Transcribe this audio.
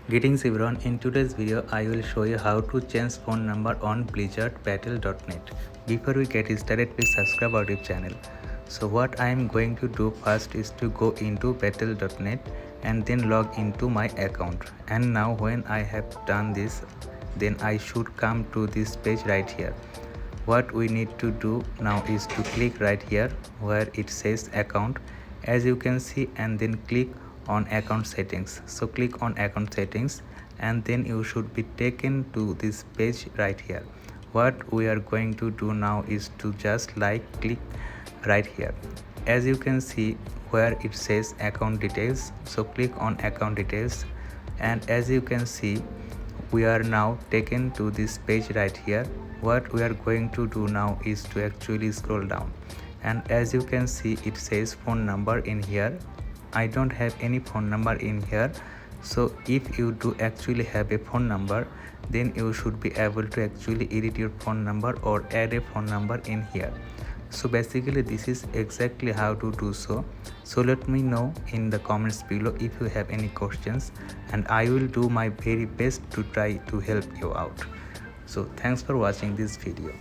Greetings everyone, in today's video I will show you how to change phone number on blizzardbattle.net. Before we get started, please subscribe our YouTube channel. So what I am going to do first is to go into battle.net and then log into my account. And now when I have done this, then I should come to this page right here. What we need to do now is to click right here where it says account, as you can see, and then click on account settings. So click on account settings and then you should be taken to this page right here. What we are going to do now is to just click right here, as you can see where it says account details. So click on account details, and as you can see we are now taken to this page right here. What we are going to do now is to actually scroll down, and as you can see it says phone number in here. I don't have any phone number in here. So if you do actually have a phone number, then you should be able to actually edit your phone number or add a phone number in here. So basically this is exactly how to do so. So let me know in the comments below if you have any questions, and I will do my very best to try to help you out. So thanks for watching this video.